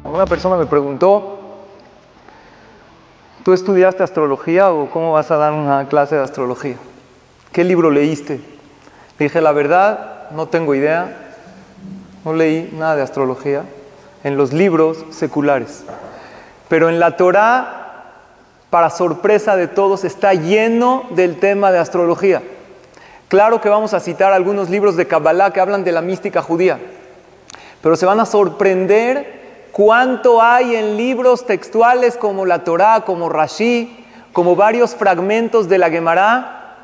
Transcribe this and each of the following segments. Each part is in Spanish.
Una persona me preguntó, ¿tú estudiaste astrología o cómo vas a dar una clase de astrología? ¿Qué libro leíste? Le dije, la verdad, no tengo idea. No leí nada de astrología en los libros seculares. Pero en la Torá, para sorpresa de todos, está lleno del tema de astrología. Claro que vamos a citar algunos libros de Kabbalah que hablan de la mística judía, pero se van a sorprender cuánto hay en libros textuales como la Torá, como Rashi, como varios fragmentos de la Gemara,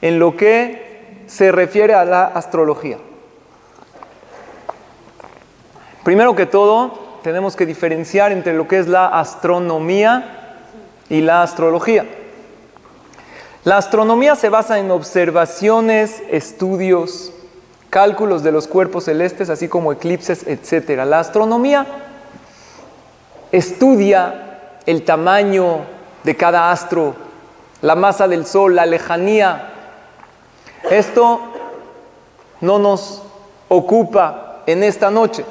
en lo que se refiere a la astrología. Primero que todo, tenemos que diferenciar entre lo que es la astronomía y la astrología. La astronomía se basa en observaciones, estudios, cálculos de los cuerpos celestes, así como eclipses, etc. La astronomía estudia el tamaño de cada astro, la masa del Sol, la lejanía. Esto no nos ocupa en esta noche.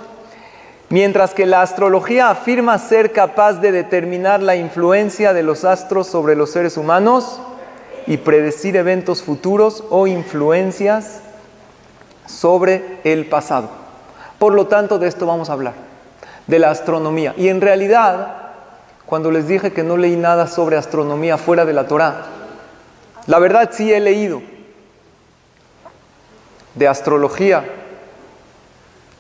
Mientras que la astrología afirma ser capaz de determinar la influencia de los astros sobre los seres humanos y predecir eventos futuros o influencias sobre el pasado. Por lo tanto, de esto vamos a hablar, de la astronomía. Y en realidad, cuando les dije que no leí nada sobre astronomía fuera de la Torá, la verdad sí he leído de astrología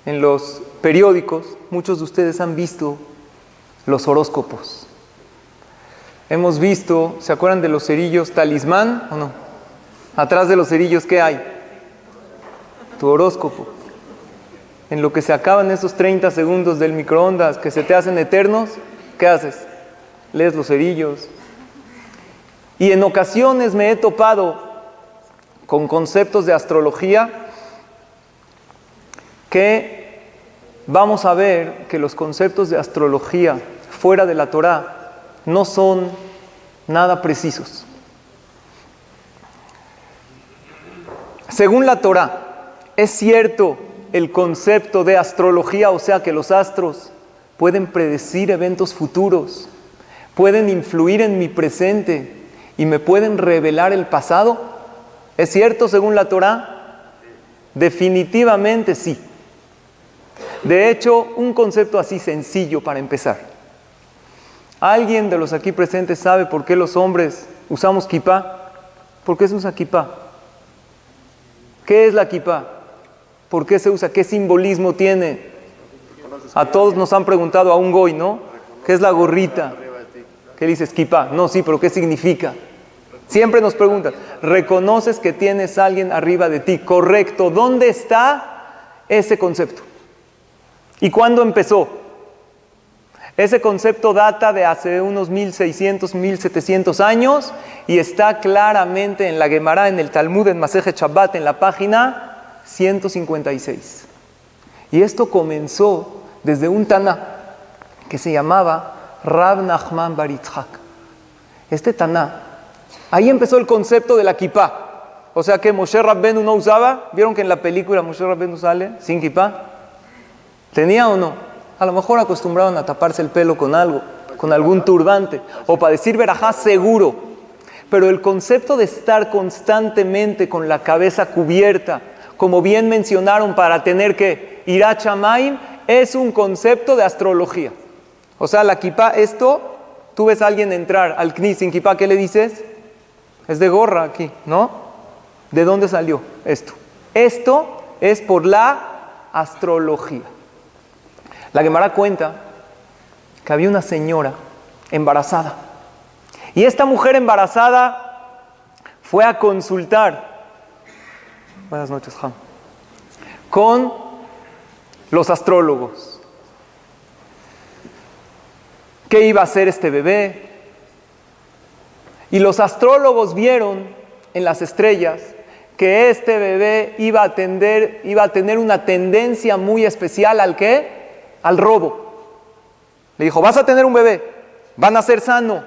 en los periódicos. Muchos de ustedes han visto los horóscopos. Hemos visto, ¿se acuerdan de los cerillos talismán o no? Atrás de los cerillos, ¿qué hay? Tu horóscopo. En lo que se acaban esos 30 segundos del microondas que se te hacen eternos, ¿qué haces? Lees los cerillos. Y en ocasiones me he topado con conceptos de astrología que vamos a ver que los conceptos de astrología fuera de la Torá no son nada precisos. Según la Torá, es cierto el concepto de astrología, o sea que los astros pueden predecir eventos futuros, pueden influir en mi presente y me pueden revelar el pasado. ¿Es cierto según la Torá? Definitivamente sí. De hecho, un concepto así sencillo para empezar. ¿Alguien de los aquí presentes sabe por qué los hombres usamos kipá? ¿Por qué se usa kipá? ¿Qué es la kipá? ¿Por qué se usa? ¿Qué simbolismo tiene? A todos nos han preguntado, a un goy, ¿no? ¿Qué es la gorrita? ¿Qué dices, kipá? No, sí, pero ¿qué significa? Siempre nos preguntan, ¿reconoces que tienes a alguien arriba de ti? Correcto. ¿Dónde está ese concepto? ¿Y cuándo empezó? Ese concepto data de hace unos 1600, 1700 años y está claramente en la Gemara, en el Talmud, en Masejet Shabbat, en la página 156. Y esto comenzó desde un Taná que se llamaba Rab Nachman bar Yitzhak. Este Taná, ahí empezó el concepto de la kipá. O sea que Moshe Rabbenu no usaba. ¿Vieron que en la película Moshe Rabbenu sale sin kipá? ¿Tenía o no? A lo mejor acostumbraban a taparse el pelo con algo, con algún turbante, o para decir verajá seguro. Pero el concepto de estar constantemente con la cabeza cubierta, como bien mencionaron, para tener que Yirat Shamayim, es un concepto de astrología. O sea, la kipá, esto, tú ves a alguien entrar al knis sin kipá, ¿qué le dices? Es de gorra aquí, ¿no? ¿De dónde salió esto? Esto es por la astrología. La Gemara cuenta que había una señora embarazada. Y esta mujer embarazada fue a consultar, buenas noches, Ham, con los astrólogos. ¿Qué iba a hacer este bebé? Y los astrólogos vieron en las estrellas que este bebé iba a tener una tendencia muy especial ¿al qué? Al robo. Le dijo, vas a tener un bebé, va a nacer sano,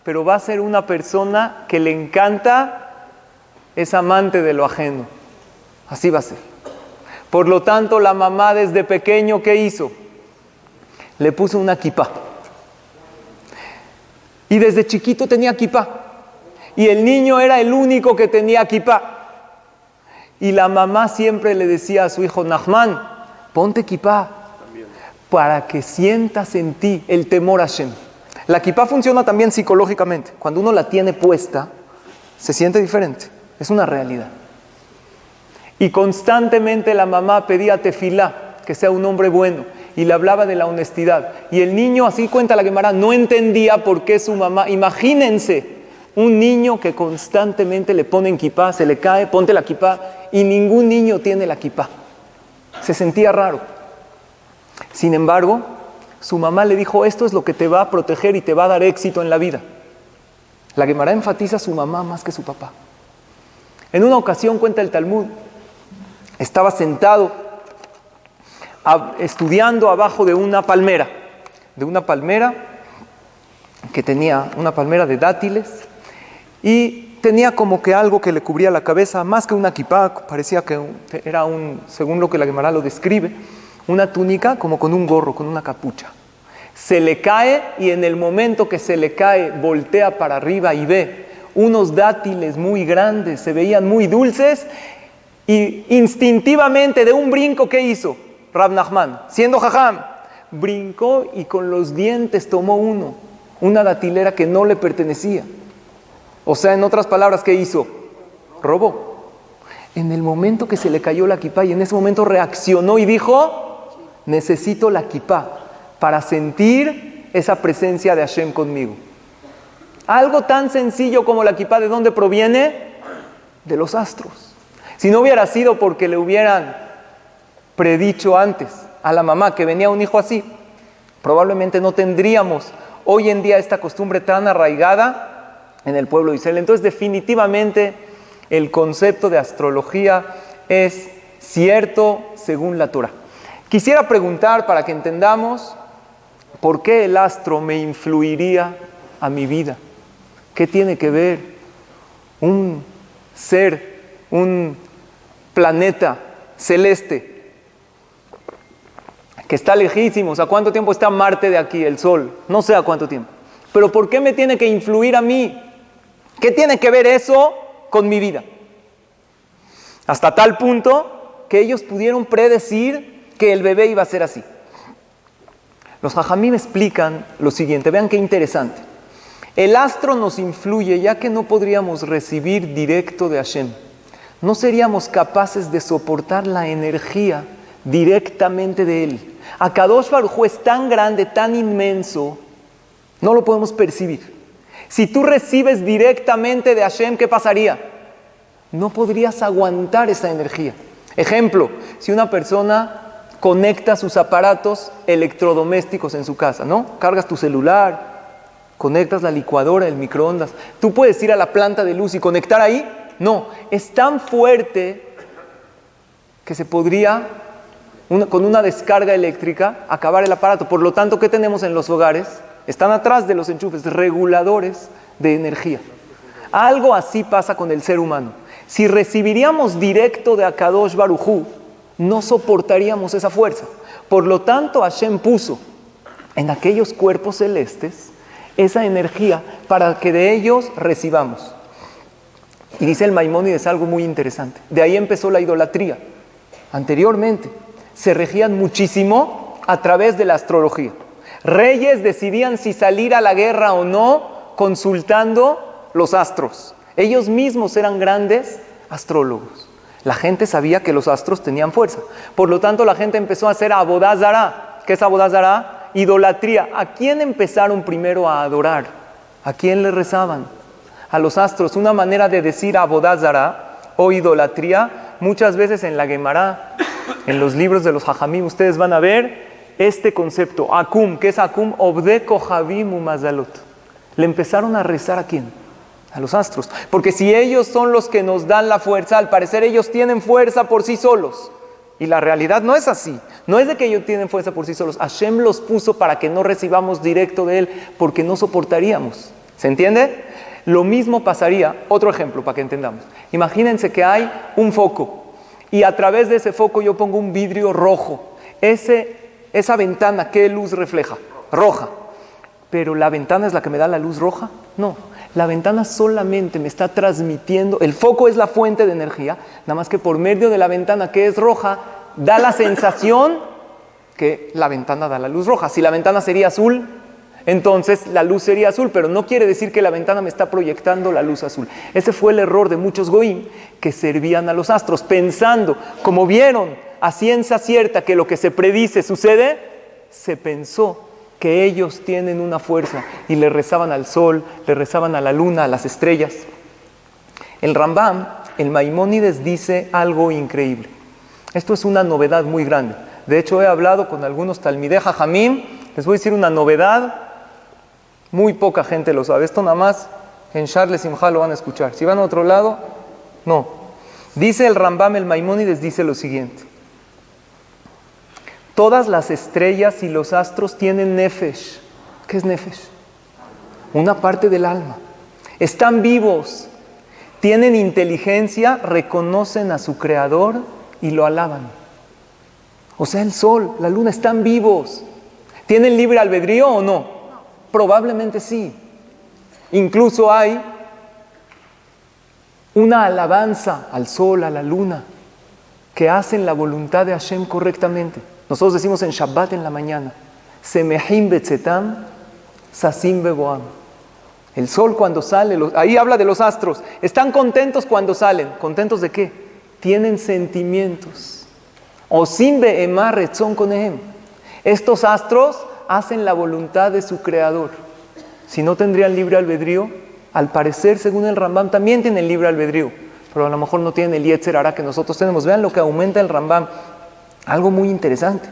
pero va a ser una persona que le encanta, es amante de lo ajeno. Así va a ser. Por lo tanto, la mamá desde pequeño, ¿qué hizo? le puso una kipá. Y desde chiquito tenía kipá. Y el niño era el único que tenía kipá. Y la mamá siempre le decía a su hijo, Nachman, ponte kipá para que sientas en ti el temor a Hashem. La kipá funciona también psicológicamente. Cuando uno la tiene puesta, se siente diferente. Es una realidad. Y constantemente la mamá pedía tefilá, que sea un hombre bueno, y le hablaba de la honestidad. Y el niño, así cuenta la Gemara, no entendía por qué su mamá. Imagínense, un niño que constantemente le ponen kipá, se le cae, ponte la kipá, y ningún niño tiene la kipá. Se sentía raro. Sin embargo, su mamá le dijo, esto es lo que te va a proteger y te va a dar éxito en la vida. La Gemara enfatiza a su mamá más que a su papá. En una ocasión, cuenta el Talmud, estaba sentado estudiando abajo de una palmera que tenía una palmera de dátiles y tenía como que algo que le cubría la cabeza, más que una kipá, parecía que era según lo que la Gemara lo describe, una túnica como con un gorro, con una capucha. Se le cae y en el momento que se le cae voltea para arriba y ve unos dátiles muy grandes, se veían muy dulces y instintivamente de un brinco, ¿qué hizo? Rab Nachman, siendo jajam, brincó y con los dientes tomó una datilera que no le pertenecía. O sea, en otras palabras, ¿qué hizo? Robó. En el momento que se le cayó la kipá y en ese momento reaccionó y dijo, necesito la kipá para sentir esa presencia de Hashem conmigo. Algo tan sencillo como la kipá, ¿de dónde proviene? De los astros. Si no hubiera sido porque le hubieran predicho antes a la mamá que venía un hijo así, probablemente no tendríamos hoy en día esta costumbre tan arraigada en el pueblo de Israel. Entonces, definitivamente, el concepto de astrología es cierto según la Torah. Quisiera preguntar para que entendamos por qué el astro me influiría a mi vida. ¿Qué tiene que ver un ser, un planeta celeste que está lejísimos? ¿A cuánto tiempo está Marte de aquí, el Sol? No sé a cuánto tiempo. Pero ¿por qué me tiene que influir a mí? ¿Qué tiene que ver eso con mi vida? Hasta tal punto que ellos pudieron predecir que el bebé iba a ser así. Los jajamim explican lo siguiente, vean qué interesante. El astro nos influye ya que no podríamos recibir directo de Hashem. No seríamos capaces de soportar la energía directamente de Él. Akadosh Baruj Hu es tan grande, tan inmenso, no lo podemos percibir. Si tú recibes directamente de Hashem, ¿qué pasaría? No podrías aguantar esa energía. Ejemplo, si una persona conecta sus aparatos electrodomésticos en su casa, ¿no? Cargas tu celular, conectas la licuadora, el microondas. ¿Tú puedes ir a la planta de luz y conectar ahí? No, es tan fuerte que se podría, con una descarga eléctrica, acabar el aparato. Por lo tanto, ¿qué tenemos en los hogares? Están atrás de los enchufes, reguladores de energía. Algo así pasa con el ser humano. Si recibiríamos directo de Akadosh Baruj Hu, no soportaríamos esa fuerza. Por lo tanto, Hashem puso en aquellos cuerpos celestes esa energía para que de ellos recibamos. Y dice el Maimónides algo muy interesante. De ahí empezó la idolatría. Anteriormente se regían muchísimo a través de la astrología. Reyes decidían si salir a la guerra o no consultando los astros. Ellos mismos eran grandes astrólogos. La gente sabía que los astros tenían fuerza. Por lo tanto, la gente empezó a hacer Abodá Zará. ¿Qué es Abodá Zará? Idolatría. ¿A quién empezaron primero a adorar? ¿A quién le rezaban? A los astros. Una manera de decir Abodá Zará o idolatría, muchas veces en la Gemara, en los libros de los Jajamim, ustedes van a ver este concepto. Akum, ¿qué es Akum? Obde Kohabim Umazalot. Le empezaron a rezar ¿a quién? A los astros. Porque si ellos son los que nos dan la fuerza, al parecer ellos tienen fuerza por sí solos. Y la realidad no es así. No es de que ellos tienen fuerza por sí solos. Hashem los puso para que no recibamos directo de Él, porque no soportaríamos. ¿Se entiende? Lo mismo pasaría, otro ejemplo para que entendamos. Imagínense que hay un foco y a través de ese foco yo pongo un vidrio rojo. Ese Esa ventana, ¿qué luz refleja? Roja. ¿Pero la ventana es la que me da la luz roja? No. La ventana solamente me está transmitiendo, el foco es la fuente de energía, nada más que por medio de la ventana que es roja, da la sensación que la ventana da la luz roja. Si la ventana sería azul, entonces la luz sería azul, pero no quiere decir que la ventana me está proyectando la luz azul. Ese fue el error de muchos goín que servían a los astros, pensando, como vieron a ciencia cierta que lo que se predice sucede, se pensó que ellos tienen una fuerza y le rezaban al sol, le rezaban a la luna, a las estrellas. El Rambam, el Maimónides, dice algo increíble. Esto es una novedad muy grande. De hecho, he hablado con algunos Talmidei Jajamim. Les voy a decir una novedad. Muy poca gente lo sabe. Esto nada más en Sharle Simcha lo van a escuchar. Si van a otro lado, no. Dice el Rambam, el Maimónides, dice lo siguiente. Todas las estrellas y los astros tienen nefesh. ¿Qué es nefesh? Una parte del alma. Están vivos, tienen inteligencia, reconocen a su creador y lo alaban. O sea, el sol, la luna están vivos. ¿Tienen libre albedrío o no? Probablemente sí. Incluso hay una alabanza al sol, a la luna, que hacen la voluntad de Hashem correctamente. Nosotros decimos en Shabbat en la mañana, Semehim betzetam, sasim beboam. El sol cuando sale, ahí habla de los astros, están contentos cuando salen. ¿Contentos de qué? Tienen sentimientos. Osim beemar retzon konehem. Estos astros hacen la voluntad de su creador. Si no tendrían libre albedrío, al parecer, según el Rambam, también tienen libre albedrío, pero a lo mejor no tienen el Yetzer Hará que nosotros tenemos. Vean lo que aumenta el Rambam. Algo muy interesante.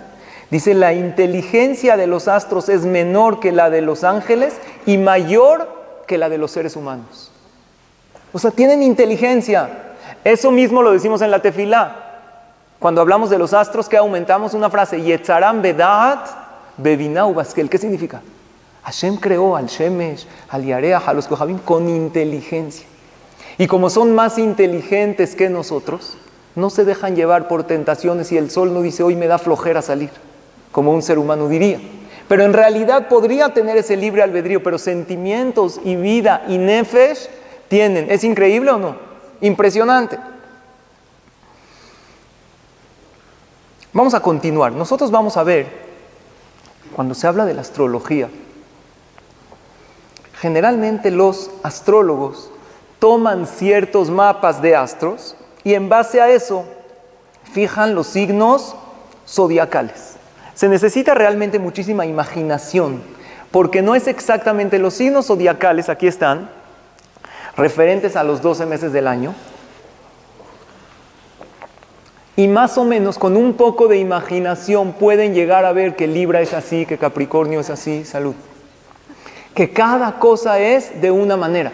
Dice, la inteligencia de los astros es menor que la de los ángeles y mayor que la de los seres humanos. O sea, tienen inteligencia. Eso mismo lo decimos en la tefilá. Cuando hablamos de los astros, que aumentamos una frase, Yetzaram bedaat bebinau baskel. ¿Qué significa? Hashem creó al Shemesh, al Yareach, a los Kohabim con inteligencia. Y como son más inteligentes que nosotros, no se dejan llevar por tentaciones y el sol no dice, hoy me da flojera salir, como un ser humano diría. Pero en realidad podría tener ese libre albedrío, pero sentimientos y vida y nefesh tienen. ¿Es increíble o no? Impresionante. Vamos a continuar. Nosotros vamos a ver, cuando se habla de la astrología, generalmente los astrólogos toman ciertos mapas de astros y en base a eso fijan los signos zodiacales. Se necesita realmente muchísima imaginación, porque no es exactamente los signos zodiacales, aquí están, referentes a los 12 meses del año, y más o menos con un poco de imaginación pueden llegar a ver que Libra es así, que Capricornio es así, salud. Que cada cosa es de una manera.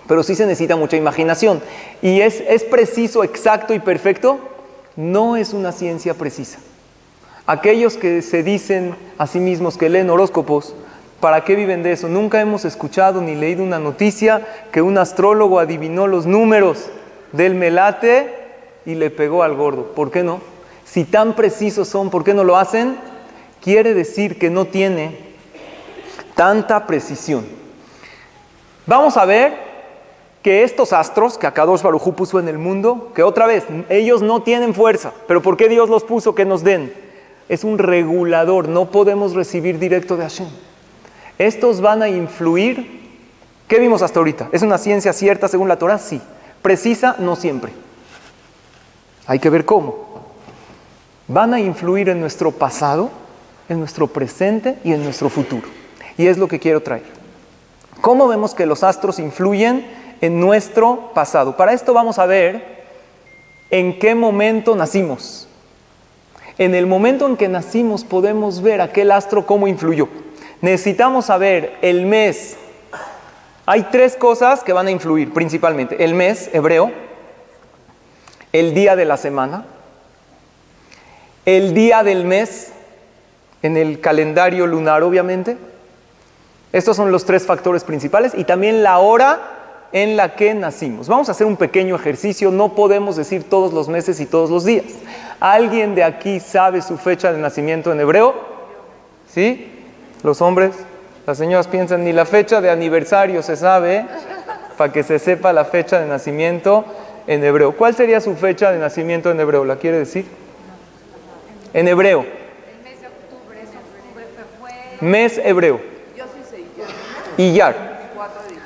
Pero sí se necesita mucha imaginación. ¿Y es preciso, exacto y perfecto? No es una ciencia precisa. Aquellos que se dicen a sí mismos que leen horóscopos, ¿para qué viven de eso? Nunca hemos escuchado ni leído una noticia que un astrólogo adivinó los números del melate y le pegó al gordo. ¿Por qué no? Si tan precisos son, ¿por qué no lo hacen? Quiere decir que no tiene tanta precisión. Vamos a ver que estos astros que Akadosh Baruj Hu puso en el mundo, que otra vez, ellos no tienen fuerza, pero ¿por qué Dios los puso que nos den? Es un regulador, no podemos recibir directo de Hashem. Estos van a influir. ¿Qué vimos hasta ahorita? ¿Es una ciencia cierta según la Torah? Sí. Precisa, no siempre. Hay que ver cómo. Van a influir en nuestro pasado, en nuestro presente y en nuestro futuro. Y es lo que quiero traer. ¿Cómo vemos que los astros influyen en nuestro pasado? Para esto vamos a ver en qué momento nacimos. En el momento en que nacimos podemos ver aquel astro cómo influyó. Necesitamos saber el mes. Hay 3 cosas que van a influir principalmente. El mes hebreo, el día de la semana, el día del mes en el calendario lunar, obviamente. Estos son los 3 factores principales y también la hora en la que nacimos. Vamos a hacer un pequeño ejercicio, no podemos decir todos los meses y todos los días. ¿Alguien de aquí sabe su fecha de nacimiento en hebreo? ¿Sí? Los hombres, las señoras piensan, ni la fecha de aniversario se sabe, para que se sepa la fecha de nacimiento en hebreo. ¿Cuál sería su fecha de nacimiento en hebreo? ¿La quiere decir? En hebreo. El mes de octubre, fue... Mes hebreo. Yo sí sé Iyar. 4 de Iyar.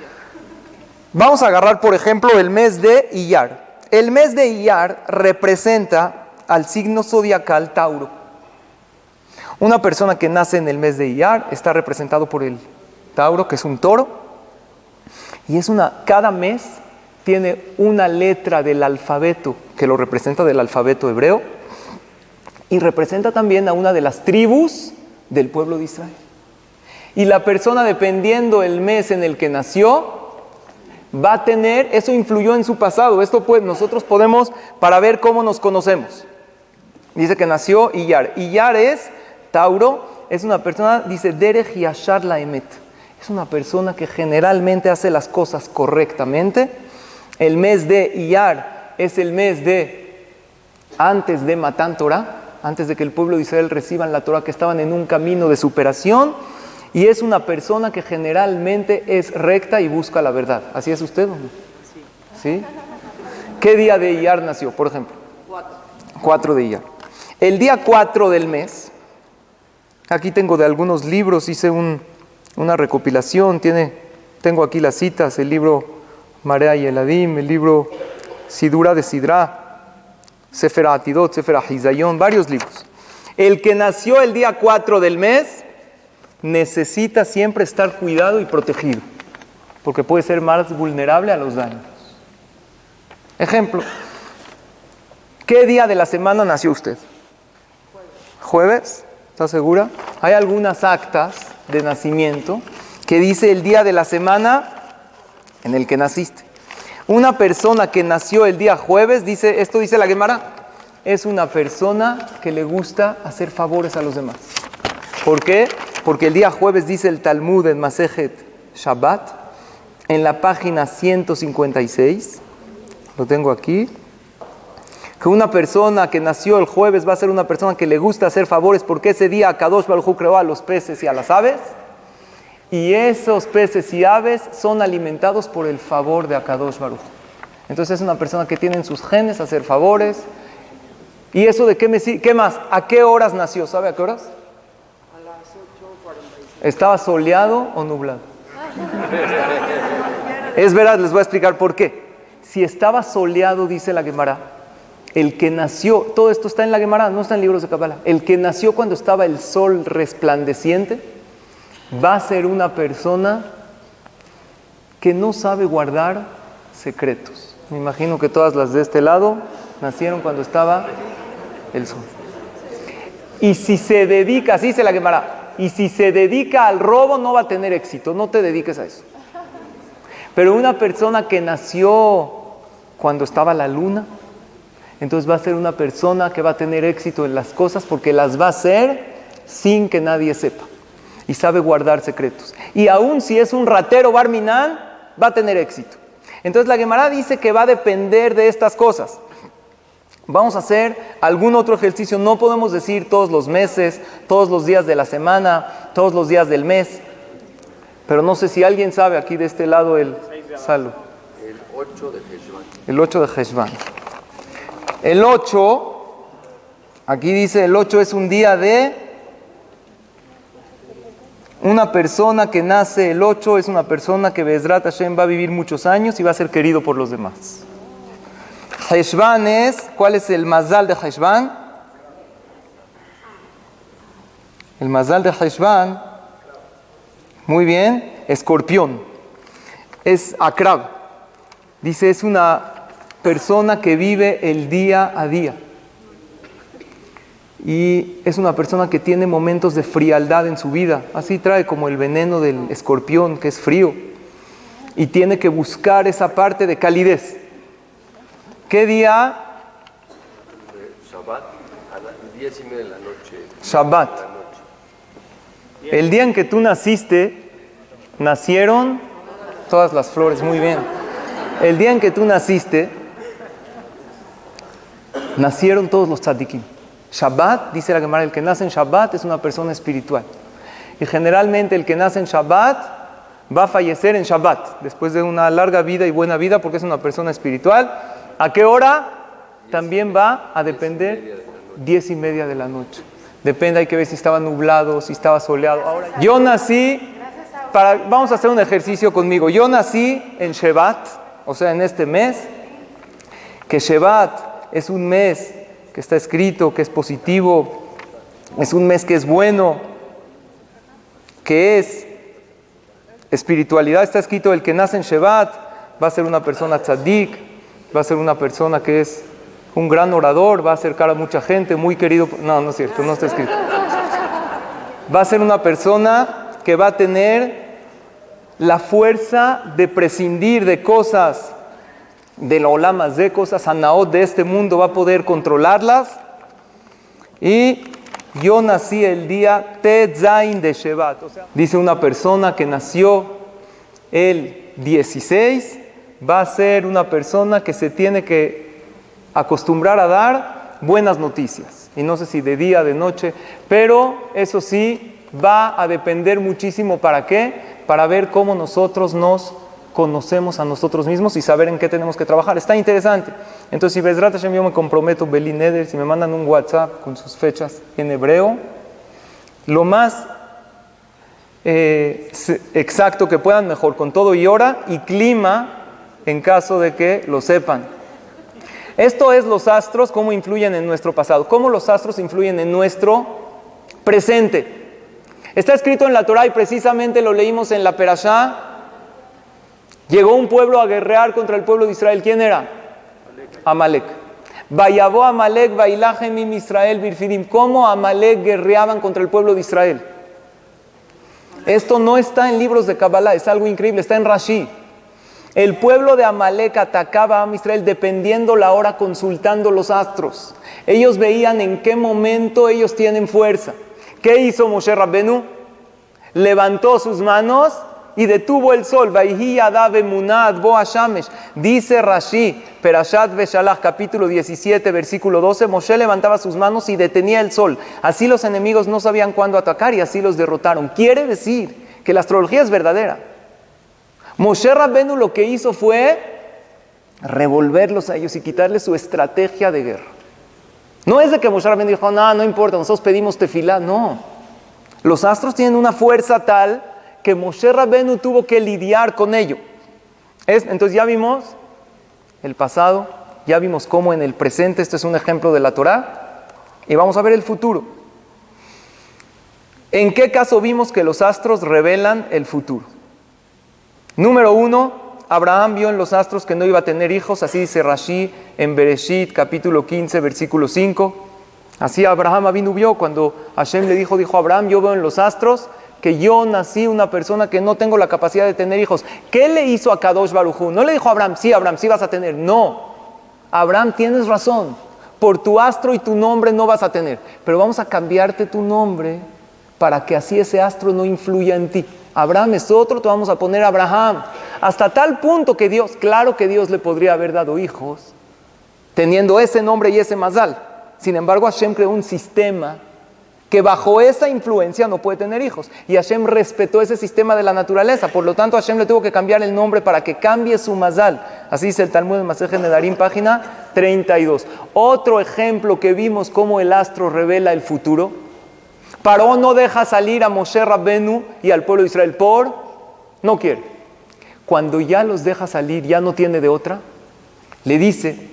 Vamos a agarrar, por ejemplo, el mes de Iyar. El mes de Iyar representa al signo zodiacal Tauro. Una persona que nace en el mes de Iyar está representado por el Tauro, que es un toro. Y cada mes tiene una letra del alfabeto que lo representa del alfabeto hebreo. Y representa también a una de las tribus del pueblo de Israel. Y la persona, dependiendo el mes en el que nació, va a tener, eso influyó en su pasado. Esto pues nosotros podemos, para ver cómo nos conocemos. Dice que nació Iyar. Iyar es Tauro, es una persona, dice Derech Yashar Laemet. Es una persona que generalmente hace las cosas correctamente. El mes de Iyar es el mes de antes de Matan Torah, antes de que el pueblo de Israel reciban la Torah, que estaban en un camino de superación. Y es una persona que generalmente es recta y busca la verdad. ¿Así es usted? ¿Sí? ¿Qué día de Iyar nació, por ejemplo? 4 de Iyar. El día 4 del mes, aquí tengo de algunos libros, hice una recopilación, tengo aquí las citas, el libro Marea y Eladim, el libro Sidura de Sidra, Sefer Atidot, Sefer Ahizayon, varios libros. El que nació el día 4 del mes necesita siempre estar cuidado y protegido, porque puede ser más vulnerable a los daños. Ejemplo, ¿qué día de la semana nació usted? ¿Jueves? ¿Está segura? Hay algunas actas de nacimiento que dice el día de la semana en el que naciste. Una persona que nació el día jueves, esto dice la Gemara, es una persona que le gusta hacer favores a los demás. ¿Por qué? Porque el día jueves dice el Talmud en Masejet Shabbat, en la página 156, lo tengo aquí, que una persona que nació el jueves va a ser una persona que le gusta hacer favores, porque ese día Akadosh Baruj Hu creó a los peces y a las aves, y esos peces y aves son alimentados por el favor de Akadosh Baruj Hu. Entonces es una persona que tiene en sus genes hacer favores. ¿Y eso de qué más? ¿A qué horas nació? ¿Sabe a qué horas? A las 8:46. ¿Estaba soleado o nublado? Es verdad, les voy a explicar por qué. Si estaba soleado, dice la Gemara, el que nació, todo esto está en la Gemara, no está en libros de Kabbalah, el que nació cuando estaba el sol resplandeciente, va a ser una persona que no sabe guardar secretos. Me imagino que todas las de este lado nacieron cuando estaba el sol. Y si se dedica, así dice la Gemara, y si se dedica al robo no va a tener éxito, no te dediques a eso. Pero una persona que nació cuando estaba la luna, entonces va a ser una persona que va a tener éxito en las cosas porque las va a hacer sin que nadie sepa. Y sabe guardar secretos. Y aún si es un ratero Barminan, va a tener éxito. Entonces la Gemara dice que va a depender de estas cosas. Vamos a hacer algún otro ejercicio. No podemos decir todos los meses, todos los días de la semana, todos los días del mes. Pero no sé si alguien sabe aquí de este lado el Salo. El 8 de Heshvan. El 8 de Heshvan. El 8, aquí dice el 8 es un día de una persona que nace el 8, es una persona que Be'ezrat Hashem va a vivir muchos años y va a ser querido por los demás. Heshvan ¿cuál es el mazal de Heshvan? El mazal de Heshvan, muy bien, Escorpión, es Akrab. Dice, es una persona que vive el día a día. Y es una persona que tiene momentos de frialdad en su vida. Así trae como el veneno del escorpión, que es frío. Y tiene que buscar esa parte de calidez. ¿Qué día? Shabbat, a las 10:30 de la noche. Shabbat. El día en que tú naciste, nacieron todas las flores. Muy bien. El día en que tú naciste, nacieron todos los tzadikim. Shabbat, dice la Gemara, el que nace en Shabbat es una persona espiritual. Y generalmente el que nace en Shabbat va a fallecer en Shabbat, después de una larga vida y buena vida, porque es una persona espiritual. ¿A qué hora? También va a depender 10:30 de la noche. Depende, hay que ver si estaba nublado, si estaba soleado. Ahora, yo nací, vamos a hacer un ejercicio conmigo. Yo nací en Shevat, o sea, en este mes, que Shevat es un mes que está escrito, que es positivo, es un mes que es bueno, que es espiritualidad. Está escrito, el que nace en Shevat va a ser una persona tzaddik, va a ser una persona que es un gran orador, va a acercar a mucha gente, muy querido. No, no es cierto, no está escrito. Va a ser una persona que va a tener la fuerza de prescindir de cosas del olam hazé, cosas anaot de este mundo, va a poder controlarlas. Y yo nací el día Tetzain de Shevat. O sea, dice una persona que nació el 16, va a ser una persona que se tiene que acostumbrar a dar buenas noticias. Y no sé si de día, de noche, pero eso sí, va a depender muchísimo. ¿Para qué? Para ver cómo nosotros nos conocemos a nosotros mismos y saber en qué tenemos que trabajar. Está interesante. Entonces, si Bezrat Hashem, yo me comprometo, Beli Neder, si me mandan un WhatsApp con sus fechas en hebreo, lo más exacto que puedan, mejor, con todo y hora y clima, en caso de que lo sepan. Esto es los astros, cómo influyen en nuestro pasado, cómo los astros influyen en nuestro presente. Está escrito en la Torah y precisamente lo leímos en la Perashá. Llegó un pueblo a guerrear contra el pueblo de Israel. ¿Quién era? Amalek. Vayabó Amalek, Vailahem im Israel birfidim. ¿Cómo Amalek guerreaban contra el pueblo de Israel? Esto no está en libros de Kabbalah, es algo increíble, está en Rashi. El pueblo de Amalek atacaba a Israel dependiendo la hora, consultando los astros. Ellos veían en qué momento ellos tienen fuerza. ¿Qué hizo Moshe Rabbenu? Levantó sus manos y detuvo el sol. Dice Rashi, Perashat Beshalach, capítulo 17, versículo 12, Moshe levantaba sus manos y detenía el sol. Así los enemigos no sabían cuándo atacar y así los derrotaron. Quiere decir que la astrología es verdadera. Moshe Rabbenu lo que hizo fue revolverlos a ellos y quitarles su estrategia de guerra. No es de que Moshe Rabbenu dijo, no importa, nosotros pedimos tefilá. No. Los astros tienen una fuerza tal que Moshe Rabbenu tuvo que lidiar con ello. Entonces ya vimos el pasado, ya vimos cómo en el presente, este es un ejemplo de la Torah, y vamos a ver el futuro. ¿En qué caso vimos que los astros revelan el futuro? Número 1, Abraham vio en los astros que no iba a tener hijos, así dice Rashi en Bereshit, capítulo 15, versículo 5. Así Abraham Avinu vio cuando Hashem le dijo a Abraham, yo veo en los astros que yo nací una persona que no tengo la capacidad de tener hijos. ¿Qué le hizo a Kadosh Baruj Hu? No le dijo a Abraham, sí vas a tener. No, Abraham, tienes razón, por tu astro y tu nombre no vas a tener, pero vamos a cambiarte tu nombre para que así ese astro no influya en ti. Abraham es otro, te vamos a poner Abraham. Hasta tal punto que Dios, claro que Dios le podría haber dado hijos, teniendo ese nombre y ese mazal. Sin embargo, Hashem creó un sistema que bajo esa influencia no puede tener hijos. Y Hashem respetó ese sistema de la naturaleza. Por lo tanto, Hashem le tuvo que cambiar el nombre para que cambie su mazal. Así dice el Talmud de Masechet Nedarim, página 32. Otro ejemplo que vimos cómo el astro revela el futuro. Paró no deja salir a Moshe Rabbenu y al pueblo de Israel no quiere. Cuando ya los deja salir, ya no tiene de otra, le dice,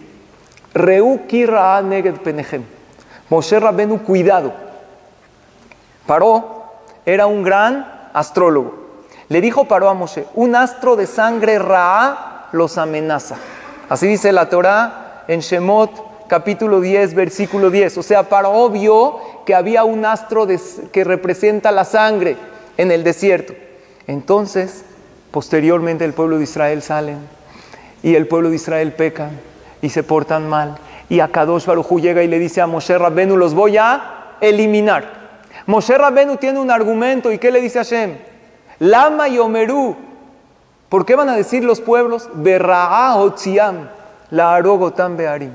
Reu ki ra'a neged penechem. Moshe Rabbenu, cuidado. Paró era un gran astrólogo. Le dijo Paró a Moshe, un astro de sangre ra'a los amenaza. Así dice la Torah en Shemot, capítulo 10, versículo 10. O sea, Paró vio que había un astro que representa la sangre en el desierto. Entonces, posteriormente el pueblo de Israel salen y el pueblo de Israel pecan y se portan mal. Y Akadosh Baruj Hu llega y le dice a Moshe Rabbenu, los voy a eliminar. Moshe Rabbenu tiene un argumento. ¿Y qué le dice a Hashem? Lama yomeru. ¿Por qué van a decir los pueblos? Berra'a hotziam la arogotam bearim.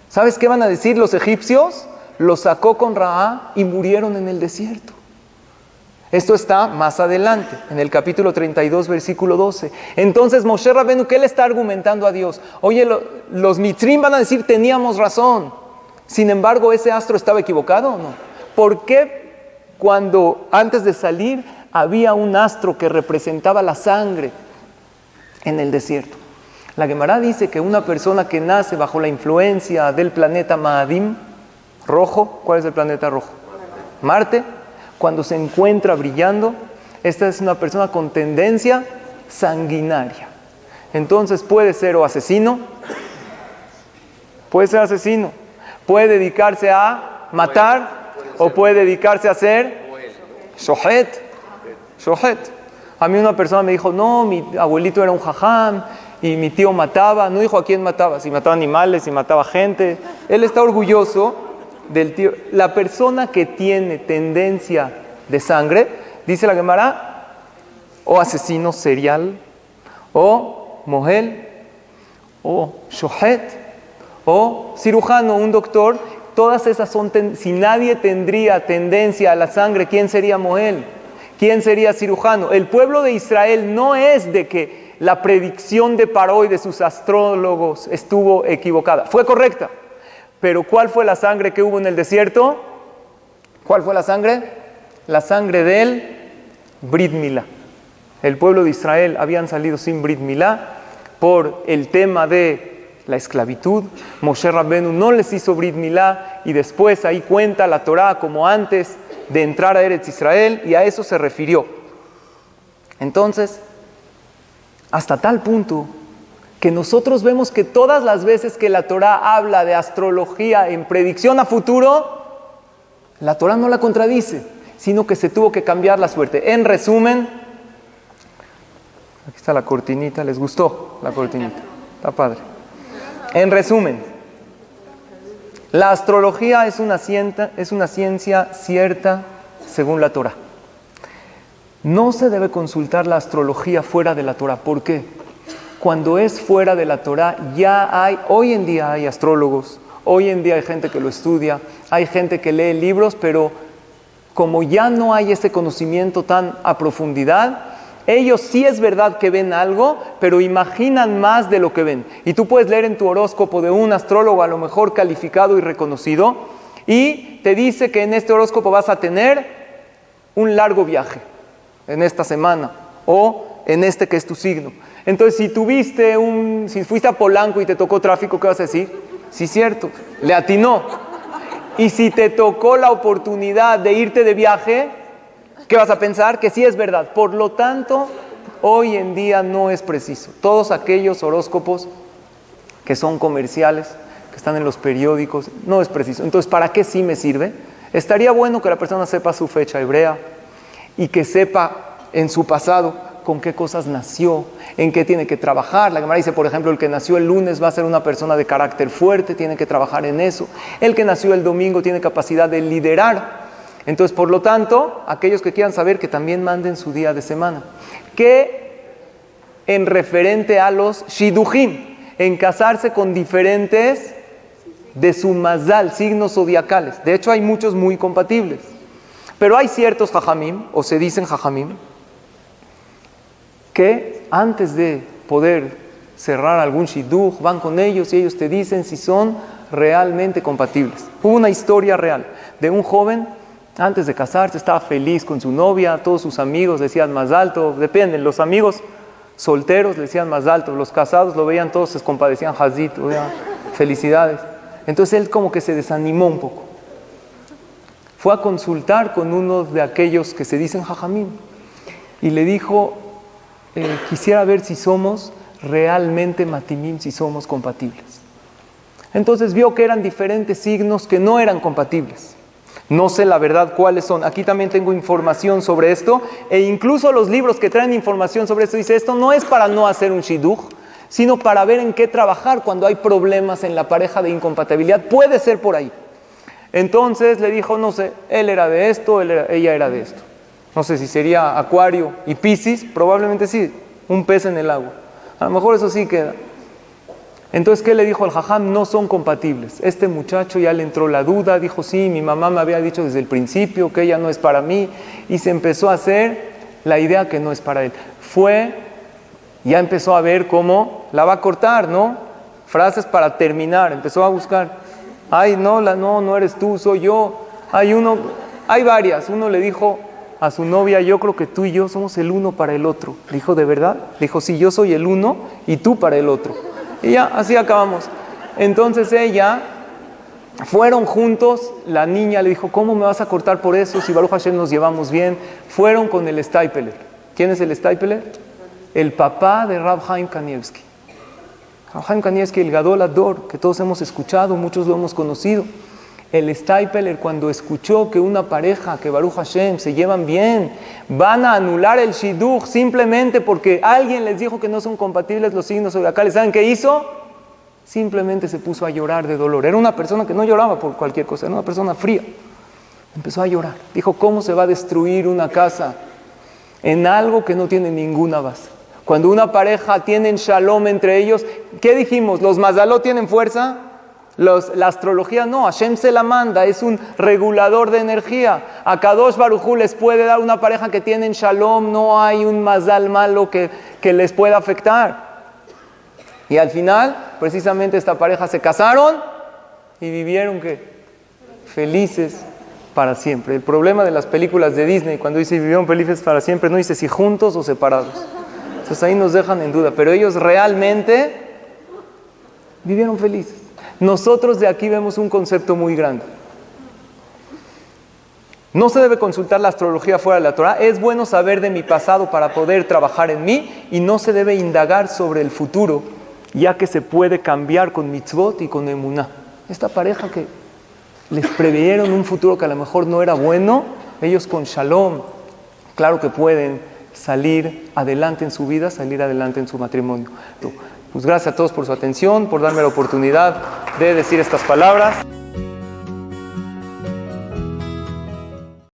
¿Sabes qué van a decir los egipcios? los sacó con Ra y murieron en el desierto. Esto está más adelante, en el capítulo 32, versículo 12. Entonces Moshe Rabenu, ¿qué le está argumentando a Dios? Oye, los Mitzrim van a decir, teníamos razón. Sin embargo, ¿ese astro estaba equivocado o no? ¿Por qué cuando antes de salir había un astro que representaba la sangre en el desierto? La Gemara dice que una persona que nace bajo la influencia del planeta Maadim, rojo, ¿cuál es el planeta rojo? Marte. Cuando se encuentra brillando, esta es una persona con tendencia sanguinaria. Entonces puede ser o asesino, puede dedicarse a matar o puede dedicarse a ser shohet. A mí una persona me dijo, no, mi abuelito era un jajam y mi tío mataba. No dijo a quién mataba, si mataba animales, si mataba gente. Él está orgulloso del tío. La persona que tiene tendencia de sangre, dice la Gemara, o asesino serial, o mohel, o shohet, o cirujano, un doctor. Todas esas son, si nadie tendría tendencia a la sangre, ¿quién sería mohel? ¿Quién sería cirujano? El pueblo de Israel no es de que la predicción de Paró y de sus astrólogos estuvo equivocada, fue correcta. Pero ¿cuál fue la sangre que hubo en el desierto? ¿Cuál fue la sangre? La sangre del Brit Milá. El pueblo de Israel habían salido sin Brit Milá por el tema de la esclavitud. Moshe Rabenu no les hizo Brit Milá y después ahí cuenta la Torá como antes de entrar a Eretz Israel y a eso se refirió. Entonces, hasta tal punto que nosotros vemos que todas las veces que la Torá habla de astrología en predicción a futuro, la Torá no la contradice, sino que se tuvo que cambiar la suerte. En resumen, aquí está la cortinita, ¿les gustó la cortinita? Está padre. En resumen, la astrología es una ciencia cierta según la Torá. No se debe consultar la astrología fuera de la Torá. ¿Por qué? Cuando es fuera de la Torá, hoy en día hay astrólogos, hoy en día hay gente que lo estudia, hay gente que lee libros, pero como ya no hay ese conocimiento tan a profundidad, ellos sí es verdad que ven algo, pero imaginan más de lo que ven. Y tú puedes leer en tu horóscopo de un astrólogo a lo mejor calificado y reconocido, y te dice que en este horóscopo vas a tener un largo viaje en esta semana, o en este que es tu signo. Entonces, si fuiste a Polanco y te tocó tráfico, ¿qué vas a decir? Sí, cierto, le atinó. Y si te tocó la oportunidad de irte de viaje, ¿qué vas a pensar? Que sí es verdad. Por lo tanto, hoy en día no es preciso. Todos aquellos horóscopos que son comerciales, que están en los periódicos, no es preciso. Entonces, ¿para qué sí me sirve? Estaría bueno que la persona sepa su fecha hebrea y que sepa en su pasado con qué cosas nació, en qué tiene que trabajar. La Gemara dice, por ejemplo, el que nació el lunes va a ser una persona de carácter fuerte, tiene que trabajar en eso. El que nació el domingo tiene capacidad de liderar. Entonces, por lo tanto, aquellos que quieran saber, que también manden su día de semana. Que en referente a los shidujim, en casarse con diferentes de su mazal, signos zodiacales. De hecho, hay muchos muy compatibles. Pero hay ciertos jajamim, o se dicen jajamim, que antes de poder cerrar algún shidduch, van con ellos y ellos te dicen si son realmente compatibles. Hubo una historia real de un joven, antes de casarse, estaba feliz con su novia, todos sus amigos le decían más alto, dependen, los amigos solteros le decían más alto, los casados lo veían todos, se compadecían, Hazit, felicidades. Entonces él como que se desanimó un poco. Fue a consultar con uno de aquellos que se dicen jajamim y le dijo, quisiera ver si somos realmente matimim, si somos compatibles. Entonces vio que eran diferentes signos que no eran compatibles. No sé la verdad cuáles son. Aquí también tengo información sobre esto, e incluso los libros que traen información sobre esto dice, esto no es para no hacer un shidduch, sino para ver en qué trabajar cuando hay problemas en la pareja de incompatibilidad. Puede ser por ahí. Entonces le dijo, no sé, él era de esto, ella era de esto. No sé si sería Acuario y Piscis, probablemente sí, un pez en el agua. A lo mejor eso sí queda. Entonces, ¿qué le dijo el jajam? No son compatibles. Este muchacho ya le entró la duda, dijo, sí, mi mamá me había dicho desde el principio que ella no es para mí, y se empezó a hacer la idea que no es para él. Ya empezó a ver cómo la va a cortar, ¿no? Frases para terminar, empezó a buscar. Ay, no eres tú, soy yo. Hay varias. Uno le dijo a su novia, yo creo que tú y yo somos el uno para el otro. Le dijo, ¿de verdad? Le dijo, sí, yo soy el uno y tú para el otro. Y ya, así acabamos. Entonces fueron juntos, la niña le dijo, ¿cómo me vas a cortar por eso si Baruch Hashem nos llevamos bien? Fueron con el Steipeler. ¿Quién es el Steipeler? El papá de Rav Chaim Kanievsky. Rav Chaim Kanievsky, el Gadol Ador, que todos hemos escuchado, muchos lo hemos conocido. El Steipeler, cuando escuchó que una pareja, que Baruch Hashem, se llevan bien, van a anular el Shidduch simplemente porque alguien les dijo que no son compatibles los signos zodiacales, ¿saben qué hizo? Simplemente se puso a llorar de dolor. Era una persona que no lloraba por cualquier cosa, era una persona fría. Empezó a llorar. Dijo, ¿cómo se va a destruir una casa en algo que no tiene ninguna base? Cuando una pareja tiene shalom entre ellos, ¿qué dijimos? ¿Los mazalot tienen fuerza? La astrología no, Hashem se la manda, es un regulador de energía. A Kadosh Baruj Hu les puede dar una pareja que tienen shalom, no hay un mazal malo que les pueda afectar. Y al final, precisamente esta pareja se casaron y vivieron ¿qué? Felices para siempre. El problema de las películas de Disney, cuando dice vivieron felices para siempre, no dice si juntos o separados. Entonces ahí nos dejan en duda, pero ellos realmente vivieron felices. Nosotros de aquí vemos un concepto muy grande. No se debe consultar la astrología fuera de la Torah. Es bueno saber de mi pasado para poder trabajar en mí, y no se debe indagar sobre el futuro, ya que se puede cambiar con mitzvot y con emuná. Esta pareja que les preveyeron un futuro que a lo mejor no era bueno, ellos con shalom, claro que pueden salir adelante en su vida, salir adelante en su matrimonio. Pues gracias a todos por su atención, por darme la oportunidad de decir estas palabras.